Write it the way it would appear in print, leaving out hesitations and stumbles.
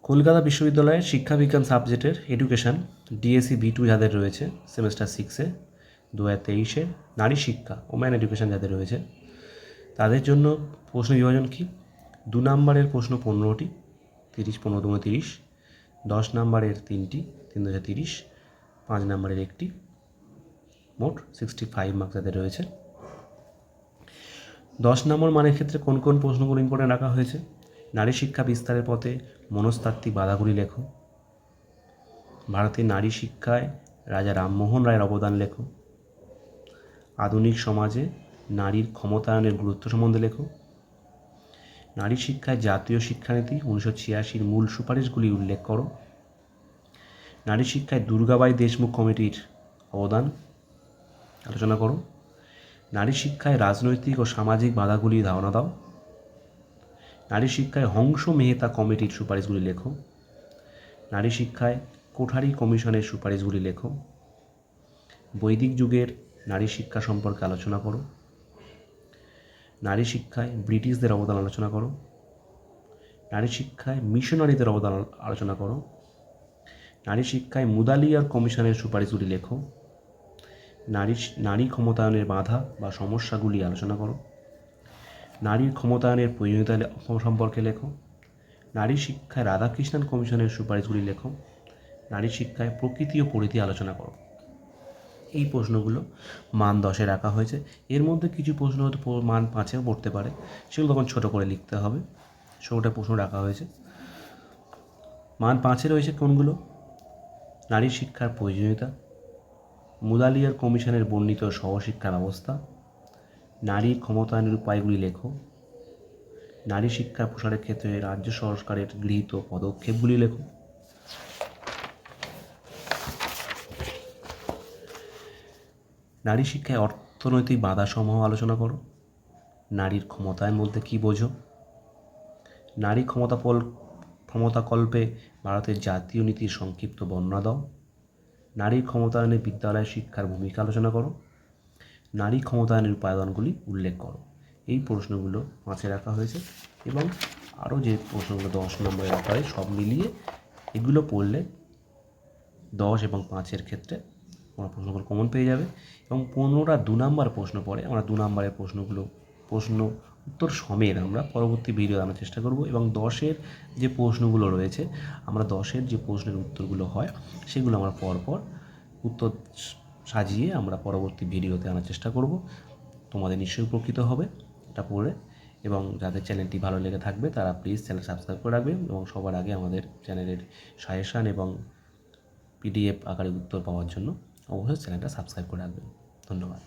কলকাতা বিশ্ববিদ্যালয়ের শিক্ষাবিজ্ঞান সাবজেক্টের education DSC B2 যাদের রয়েছে সেমেস্টার 6-এ 2023-এর নারী শিক্ষা ওম্যান এডুকেশন যাদের রয়েছে তাদের জন্য প্রশ্ন বিভাজন কি? 2 নম্বরের প্রশ্ন 15টি, 30 15 2 30, 10 নম্বরের 3টি 3 2 30, 5 নম্বরের 1টি, মোট 65 মার্কস যাদের রয়েছে। 10 নম্বর মানের ক্ষেত্রে কোন কোন প্রশ্নগুলো ইম্পর্টেন্ট রাখা হয়েছে? নারী শিক্ষা বিস্তারের পথে মনস্তাত্ত্বিক বাধাগুলি লেখো, ভারতের নারী শিক্ষায় রাজা রামমোহন রায়ের অবদান লেখো, আধুনিক সমাজে নারীর ক্ষমতায়নের গুরুত্ব সম্বন্ধে লেখো, নারী শিক্ষায় জাতীয় শিক্ষানীতি 1986-র মূল সুপারিশগুলি উল্লেখ করো, নারী শিক্ষায় দুর্গাবাই দেশমুখ কমিটির অবদান আলোচনা করো, নারী শিক্ষায় রাজনৈতিক ও সামাজিক বাধাগুলি ধারণা দাও, নারী শিক্ষায় হংস মেহতা কমিটির সুপারিশগুলি লেখো, নারী শিক্ষায় কোঠারি কমিশনের সুপারিশগুলি লেখো, বৈদিক যুগের নারী শিক্ষা সম্পর্কে আলোচনা করো, নারী শিক্ষায় ব্রিটিশদের অবদান আলোচনা করো, নারী শিক্ষায় মিশনারিদের অবদান আলোচনা করো, নারী শিক্ষায় মুদালিয়ার কমিশনের সুপারিশগুলি লেখো, নারী ক্ষমতায়নের বাধা বা সমস্যাগুলি আলোচনা করো, নারীর ক্ষমতায়নের প্রয়োজনীয়তা সম্পর্কে লেখো, নারী শিক্ষায় রাধাকৃষ্ণন কমিশনের সুপারিশগুলি লেখো, নারী শিক্ষায় প্রকৃতি ও পরিধি আলোচনা করো। এই প্রশ্নগুলো মান 10-এ রাখা হয়েছে। এর মধ্যে কিছু প্রশ্ন হয়তো মান 5-এও পড়তে পারে, সেগুলো তখন ছোটো করে লিখতে হবে। 16টা প্রশ্ন রাখা হয়েছে। মান 5-এ রয়েছে কোনগুলো? নারী শিক্ষার প্রয়োজনীয়তা, মুদালিয়ার কমিশনের বর্ণিত সহশিক্ষা ব্যবস্থা, নারীর ক্ষমতায়নের উপায়গুলি লেখো, নারী শিক্ষার প্রসারের ক্ষেত্রে রাজ্য সরকারের গৃহীত পদক্ষেপগুলি লেখো, নারী শিক্ষায় অর্থনৈতিক বাধাসমূহ আলোচনা করো, নারীর ক্ষমতায়ন বলতে কী বোঝো, নারী ক্ষমতাকল্পে ভারতের জাতীয় নীতির সংক্ষিপ্ত বর্ণনা দাও, নারীর ক্ষমতায়নে বিদ্যালয় শিক্ষার ভূমিকা আলোচনা করো, নারী ক্ষমতায়নের উপাদানগুলি উল্লেখ করো। এই প্রশ্নগুলো 5-এ রাখা হয়েছে এবং আরও যে প্রশ্নগুলো 10 নম্বরে রাখা হয় সব মিলিয়ে এগুলো পড়লে 10 এবং 5-এর ক্ষেত্রে আমরা প্রশ্নগুলো কমন পেয়ে যাবে এবং 15টা 2 নম্বর প্রশ্ন পড়ে আমরা 2 নম্বরের প্রশ্ন উত্তর সমেত আমরা পরবর্তী ভিডিও আনার চেষ্টা করব এবং 10-এর যে প্রশ্নগুলো রয়েছে আমরা 10-এর যে প্রশ্নের উত্তরগুলো হয় সেগুলো আমরা পরপর উত্তর সাজিয়ে আমরা পরবর্তী ভিডিওতে আনার চেষ্টা করব। তোমাদের নিশ্চয়ই উপকৃত হবে এটা পড়ে এবং যাদের চ্যানেলটি ভালো লেগে থাকবে তারা প্লিজ চ্যানেল সাবস্ক্রাইব করে রাখবেন এবং সবার আগে আমাদের চ্যানেলের সাজেশান এবং PDF আকারে উত্তর পাওয়ার জন্য অবশ্যই চ্যানেলটা সাবস্ক্রাইব করে রাখবেন। ধন্যবাদ।